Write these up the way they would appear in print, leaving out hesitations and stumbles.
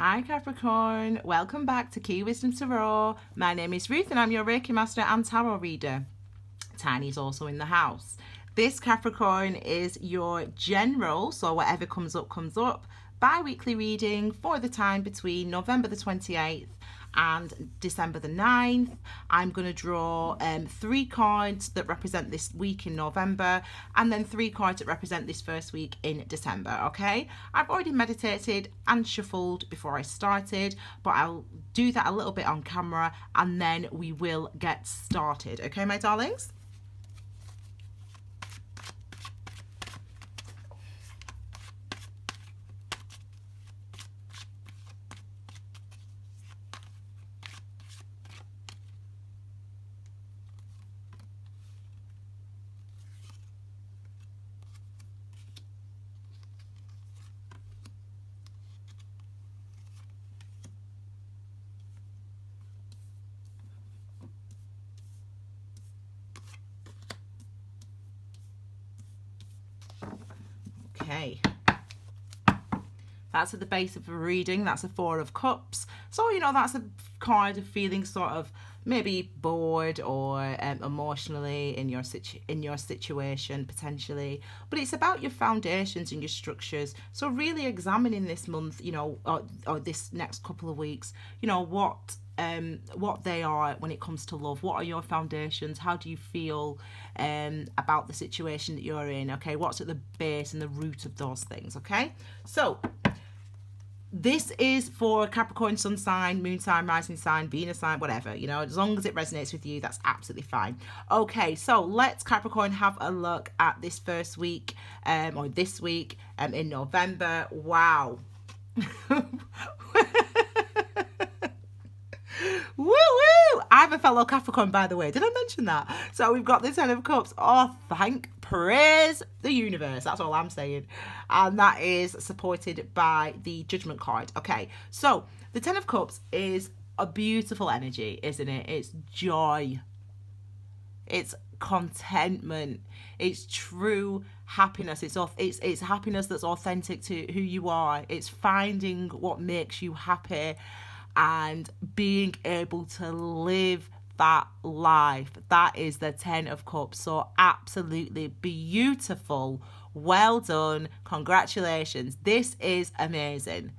Hi Capricorn, welcome back to Key Wisdom Tarot. My name is Ruth and I'm your Reiki Master and Tarot Reader. Tiny's also in the house. This Capricorn is your general, so whatever comes up, bi-weekly reading for the time between November the 28th and December the 9th. I'm going to draw 3 cards that represent this week in November and then 3 cards that represent this first week in December, okay? I've already meditated and shuffled before I started, but I'll do that a little bit on camera and then we will get started, okay, my darlings? Okay, that's at the base of a reading. That's a 4 of Cups. So, you know, that's a card of feeling sort of maybe bored or emotionally in your situation potentially. But it's about your foundations and your structures. So really examining this month, you know, or this next couple of weeks, you know, what they are when it comes to love. What are your foundations? How do you feel about the situation that you're in? Okay, what's at the base and the root of those things? Okay, so this is for Capricorn sun sign, moon sign, rising sign, Venus sign, whatever, you know, as long as it resonates with you, that's absolutely fine. Okay, so let's Capricorn have a look at this first week or this week in November. Wow. Woo woo! I'm a fellow Capricorn, by the way. Did I mention that? So we've got the 10 of Cups. Oh, praise the universe. That's all I'm saying. And that is supported by the Judgment card. Okay, so the 10 of Cups is a beautiful energy, isn't it? It's joy. It's contentment. It's true happiness. It's happiness that's authentic to who you are. It's finding what makes you happy and being able to live that life. That is the 10 of Cups. So absolutely beautiful. Well done. Congratulations. This is amazing.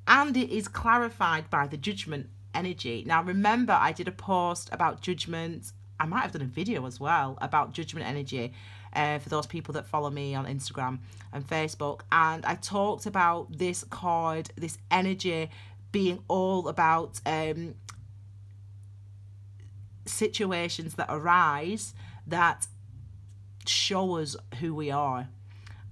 And it is clarified by the Judgment energy. Now remember, I did a post about Judgment. I might have done a video as well about Judgment energy for those people that follow me on Instagram and Facebook. And I talked about this card, this energy being all about situations that arise that show us who we are,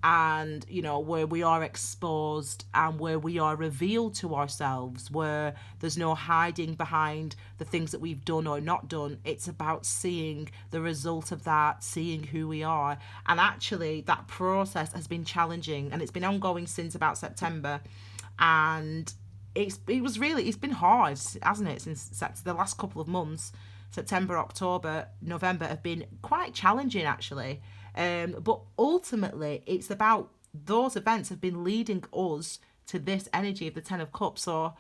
and you know, where we are exposed and where we are revealed to ourselves, where there's no hiding behind the things that we've done or not done. It's about seeing the result of that, seeing who we are. And actually that process has been challenging and it's been ongoing since about September, and it's been hard, hasn't it, since the last couple of months. September, October, November have been quite challenging actually, but ultimately it's about those events have been leading us to this energy of the 10 of Cups. So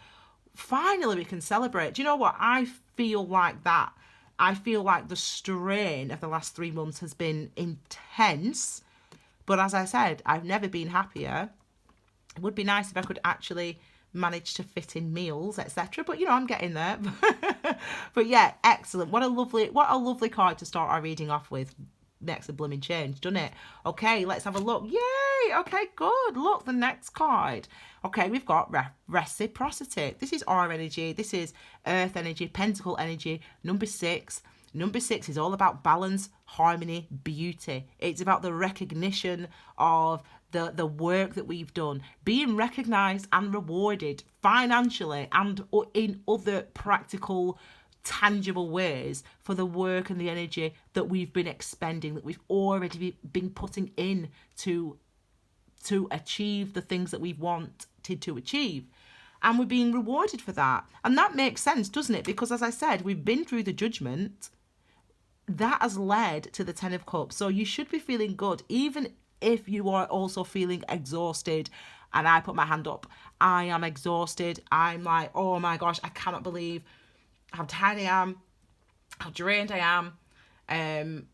finally we can celebrate. Do you know what? I feel like the strain of the last 3 months has been intense, but as I said, I've never been happier. It would be nice if I could actually manage to fit in meals, etc., but you know, I'm getting there. But yeah, excellent. What a lovely card to start our reading off with next to Bloomin Change, doesn't it? Okay, let's have a look. Yay! Okay, good. Look, the next card. Okay, we've got reciprocity. This is our energy. This is earth energy, pentacle energy, number 6. Number 6 is all about balance, harmony, beauty. It's about the recognition of the work that we've done, being recognised and rewarded financially and in other practical, tangible ways for the work and the energy that we've been expending, that we've already been putting in to achieve the things that we've wanted to achieve. And we're being rewarded for that. And that makes sense, doesn't it? Because as I said, we've been through the Judgment. That has led to the 10 of Cups. So you should be feeling good, even if you are also feeling exhausted, and I put my hand up, I am exhausted. I'm like, oh my gosh, I cannot believe how tired I am, how drained I am.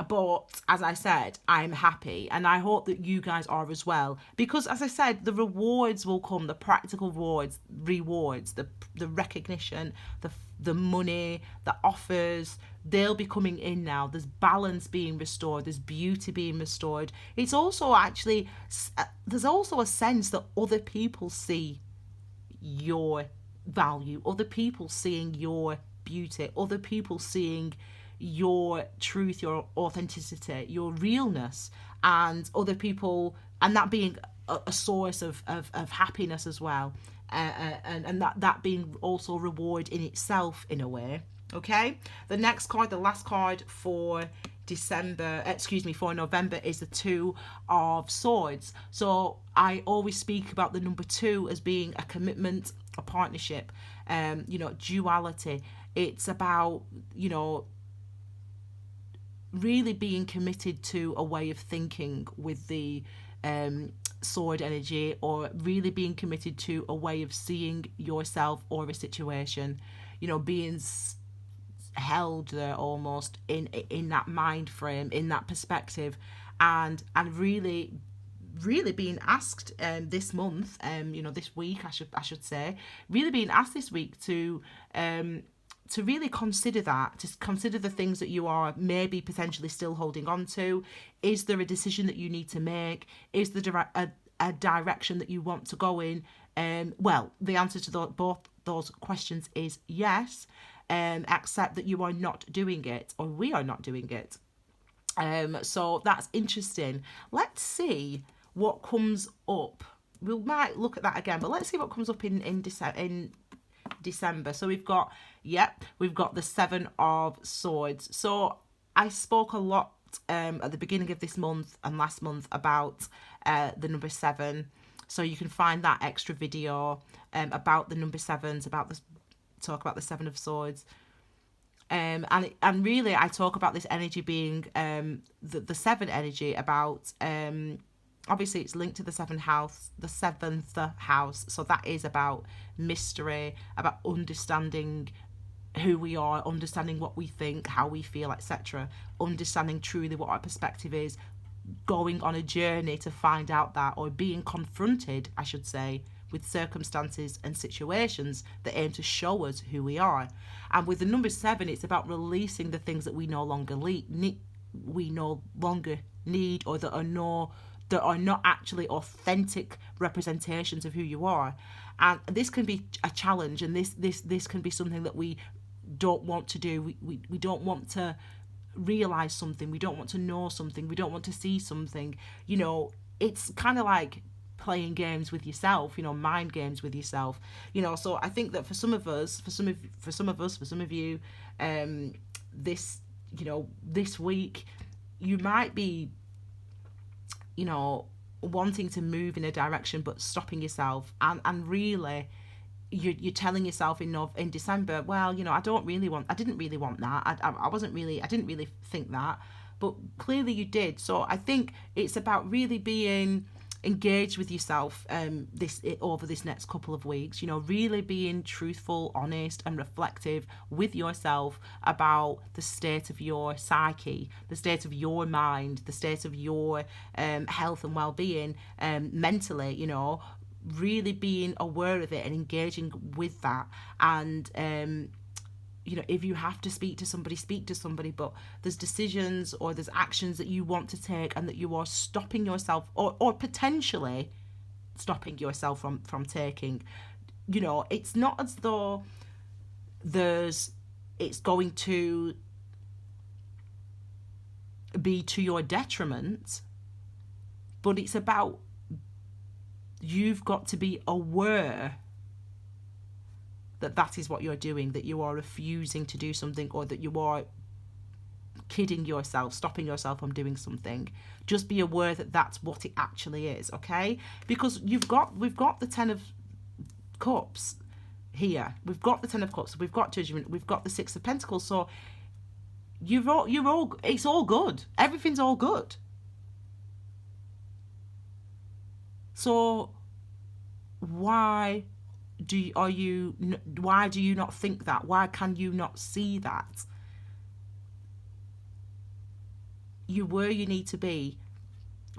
But as I said, I'm happy, and I hope that you guys are as well, because as I said, the rewards will come, the practical rewards, the recognition, the money, the offers, they'll be coming in now. There's balance being restored, there's beauty being restored. It's also actually, there's also a sense that other people see your value, other people seeing your beauty, other people seeing your truth, your authenticity, your realness, and other people, and that being a source of happiness as well, and that being also reward in itself in a way. Okay, the next card, the last card for for November, is the Two of Swords. So I always speak about the number 2 as being a commitment, a partnership, duality. It's about, really being committed to a way of thinking with the sword energy, or really being committed to a way of seeing yourself or a situation, being held there almost in that mind frame, in that perspective, and really being asked this month, this week I should say, really being asked this week to really consider that, to consider the things that you are maybe potentially still holding on to. Is there a decision that you need to make? Is there a direction that you want to go in? Well, the answer to both those questions is yes, except that you are not doing it, or we are not doing it. So that's interesting. Let's see what comes up. We might look at that again, but let's see what comes up in December. So we've got the Seven of Swords. So I spoke a lot at the beginning of this month and last month about the number 7. So you can find that extra video about the number 7s, talk about the 7 of Swords. And really I talk about this energy being the 7 energy, about obviously it's linked to the 7th house, so that is about mystery, about understanding who we are, understanding what we think, how we feel, etc., understanding truly what our perspective is, going on a journey to find out that, or being confronted, I should say, with circumstances and situations that aim to show us who we are. And with the number 7, it's about releasing the things that we no longer need, or that are not actually authentic representations of who you are. And this can be a challenge, and this can be something that we don't want to do. We don't want to realize something, we don't want to know something, we don't want to see something. It's kind of like playing games with yourself, mind games with yourself. So I think that for some of you, this week you might be wanting to move in a direction but stopping yourself, and really you're telling yourself in December, well, I didn't really want that, I didn't really think that, but clearly you did. So I think it's about really being engaged with yourself over this next couple of weeks, really being truthful, honest and reflective with yourself about the state of your psyche, the state of your mind, the state of your health and well-being, mentally, really being aware of it and engaging with that. And if you have to speak to somebody, but there's decisions or there's actions that you want to take and that you are stopping yourself or potentially stopping yourself from taking, it's not as though it's going to be to your detriment, but it's about, you've got to be aware that is what you're doing, that you are refusing to do something, or that you are kidding yourself, stopping yourself from doing something. Just be aware that that's what it actually is, okay? Because we've got the 10 of Cups here. We've got the 10 of Cups. We've got Judgment. We've got the 6 of Pentacles. So it's all good. Everything's all good. So why why do you not think that? Why can you not see that? You're where you need to be.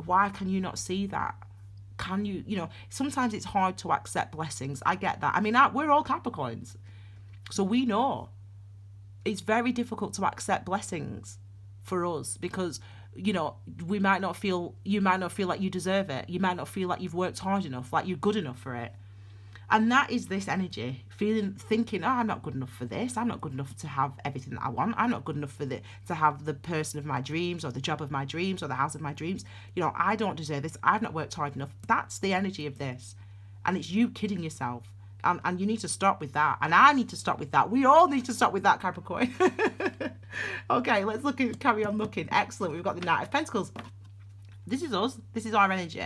Why can you not see that? Can you, sometimes it's hard to accept blessings. I get that. I mean, we're all Capricorns, so we know it's very difficult to accept blessings for us because, we might not feel, you might not feel like you deserve it. You might not feel like you've worked hard enough, like you're good enough for it. And that is this energy, thinking, I'm not good enough for this. I'm not good enough to have everything that I want. I'm not good enough to have the person of my dreams or the job of my dreams or the house of my dreams. I don't deserve this. I've not worked hard enough. That's the energy of this. And it's you kidding yourself. And you need to stop with that. And I need to stop with that. We all need to stop with that, Capricorn. Okay, let's carry on looking. Excellent. We've got the Knight of Pentacles. This is us. This is our energy.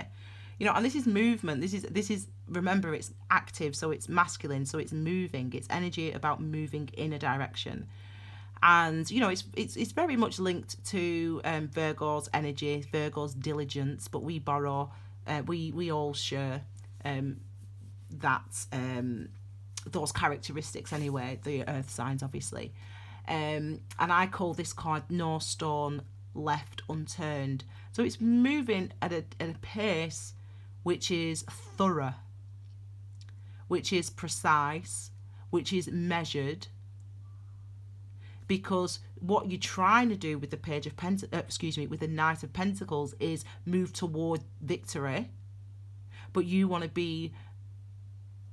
And this is movement. This is remember, it's active, so it's masculine, so it's moving. It's energy about moving in a direction. And it's very much linked to Virgo's energy, Virgo's diligence, but we borrow, we all share those characteristics anyway, the earth signs obviously. And I call this card No Stone Left Unturned. So it's moving at a pace which is thorough, which is precise, which is measured. Because what you're trying to do with the with the Knight of Pentacles is move toward victory, but you want to be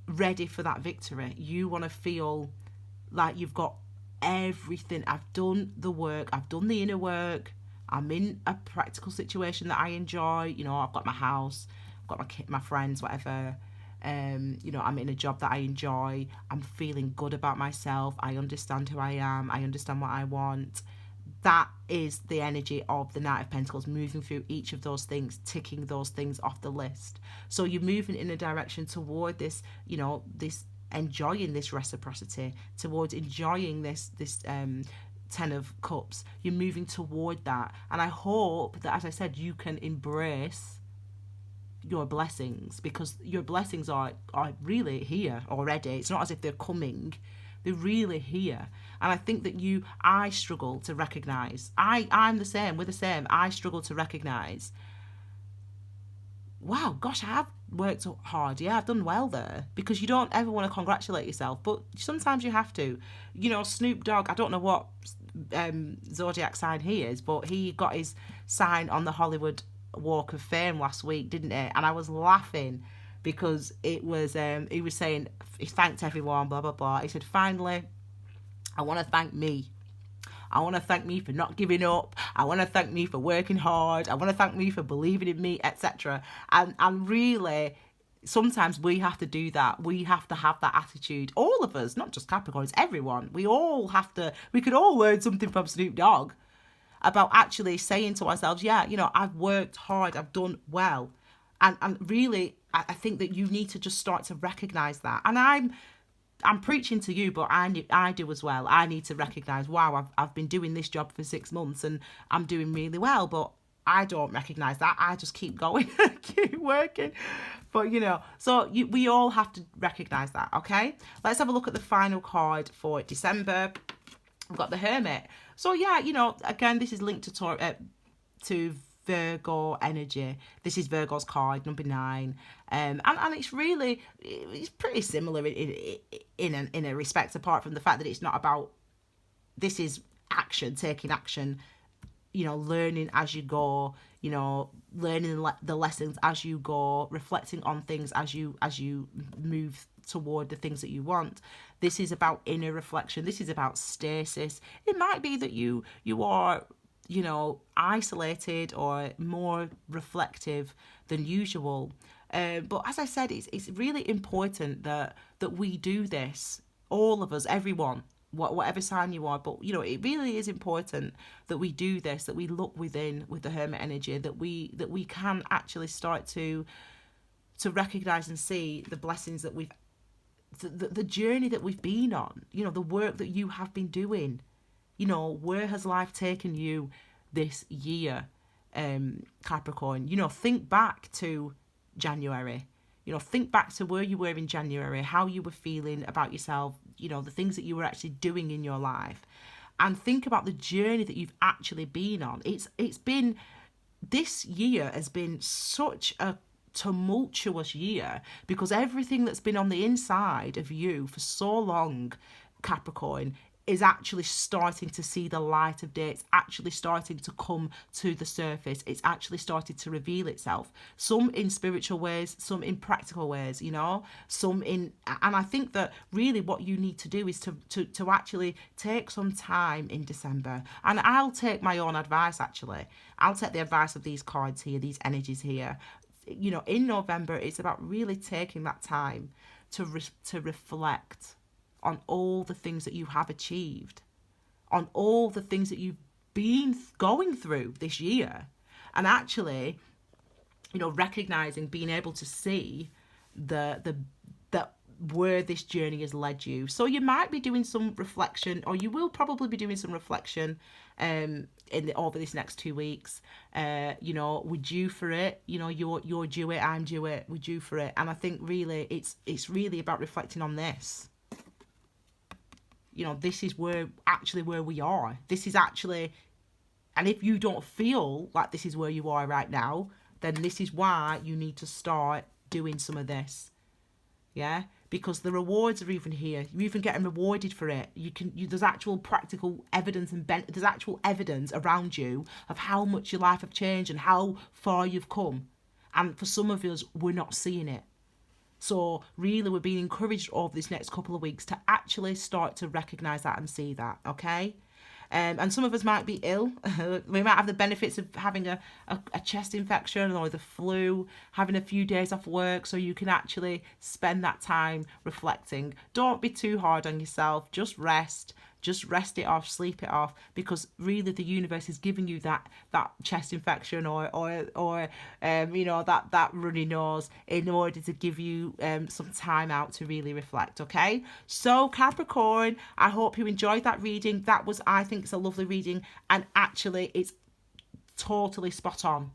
ready for that victory. You want to feel like you've got everything. I've done the work. I've done the inner work. I'm in a practical situation that I enjoy. I've got my house. I've got my friends, whatever. I'm in a job that I enjoy. I'm feeling good about myself. I understand who I am. I understand what I want. That is the energy of the Knight of Pentacles, moving through each of those things, ticking those things off the list. So you're moving in a direction toward this, this enjoying this reciprocity, towards enjoying this Ten of Cups. You're moving toward that. And I hope that, as I said, you can embrace your blessings, because your blessings are really here already. It's not as if they're coming. They're really here. And I think that I struggle to recognize. I'm the same. We're the same. I struggle to recognize, wow, gosh, I have worked hard. Yeah, I've done well there. Because you don't ever want to congratulate yourself, but sometimes you have to. Snoop Dogg, I don't know what zodiac sign he is, but he got his sign on the Hollywood Walk of Fame last week, didn't it? And I was laughing because it was he was saying he thanked everyone, blah blah blah. He said, finally, I want to thank me. I want to thank me for not giving up. I want to thank me for working hard. I want to thank me for believing in me, etc. And really, sometimes we have to do that. We have to have that attitude. All of us, not just Capricorns, everyone. We could all learn something from Snoop Dogg about actually saying to ourselves, yeah, I've worked hard, I've done well. And really, I think that you need to just start to recognise that. And I'm preaching to you, but I do as well. I need to recognise, wow, I've been doing this job for 6 months and I'm doing really well, but I don't recognise that. I just keep going, keep working. But, so we all have to recognise that, okay? Let's have a look at the final card for December. We've got the Hermit. So yeah, again, this is linked to Virgo energy. This is Virgo's card, number 9. And it's pretty similar in a respect, apart from the fact that it's not about, this is action, taking action, learning as you go, learning the lessons as you go, reflecting on things as you move toward the things that you want. This is about inner reflection. This is about stasis. It might be that you are, isolated or more reflective than usual. But as I said, it's really important that we do this, all of us, everyone, whatever sign you are. But it really is important that we do this, that we look within with the Hermit energy, that we can actually start to recognize and see the blessings that the journey that we've been on, the work that you have been doing. Where has life taken you this year, Capricorn? Think back to January. You know, think back to where you were in January, how you were feeling about yourself, you know, the things that you were actually doing in your life. And think about the journey that you've actually been on. It's been, this year has been such a tumultuous year, because everything that's been on the inside of you for so long, Capricorn, is actually starting to see the light of day. It's actually starting to come to the surface. It's actually started to reveal itself. Some in spiritual ways, some in practical ways, you know, some in, and I think that really what you need to do is to actually take some time in December. And I'll take my own advice, actually. I'll take the advice of these cards here, these energies here. You know, in November, it's about really taking that time to reflect on all the things that you have achieved, on all the things that you've been going through this year. And actually, you know, recognizing, being able to see the where this journey has led you. So you might be doing some reflection, or you will probably be doing some reflection over this next 2 weeks. You know, we're due for it. You know, you're due it, I'm due it, we're due for it. And I think really it's really about reflecting on this. You know, this is where we are. This is actually, and if you don't feel like this is where you are right now, then this is why you need to start doing some of this. Yeah, because the rewards are even here. You're even getting rewarded for it. There's actual practical evidence, and there's actual evidence around you of how much your life have changed and how far you've come. And for some of us, we're not seeing it. So really, we're being encouraged over this next couple of weeks to actually start to recognise that and see that, okay? And some of us might be ill. We might have the benefits of having a chest infection or the flu, having a few days off work, so you can actually spend that time reflecting. Don't be too hard on yourself. Just rest. Just rest it off, sleep it off, because really the universe is giving you that chest infection or you know, that runny nose in order to give you some time out to really reflect, okay? So Capricorn, I hope you enjoyed that reading. That was, I think it's a lovely reading, and actually it's totally spot on.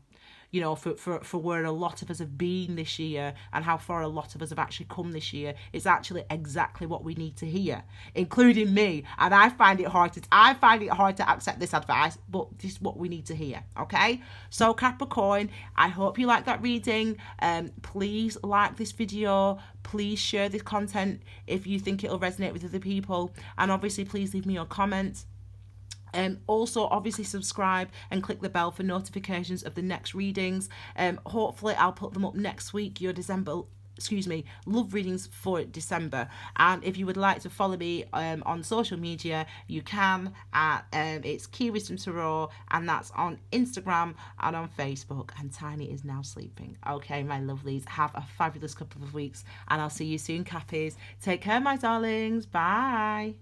You know, for where a lot of us have been this year and how far a lot of us have actually come this year. It's actually exactly what we need to hear, including me. And I find it hard to accept this advice, but this is what we need to hear, okay? So Capricorn, I hope you like that reading. Please like this video. Please share this content if you think it'll resonate with other people. And obviously, please leave me your comments. Also, obviously, subscribe and click the bell for notifications of the next readings. Hopefully, I'll put them up next week, your love readings for December. And if you would like to follow me on social media, you can at it's Key Wisdom Tarot, and that's on Instagram and on Facebook. And Tiny is now sleeping. Okay, my lovelies, have a fabulous couple of weeks, and I'll see you soon, Cappies. Take care, my darlings. Bye.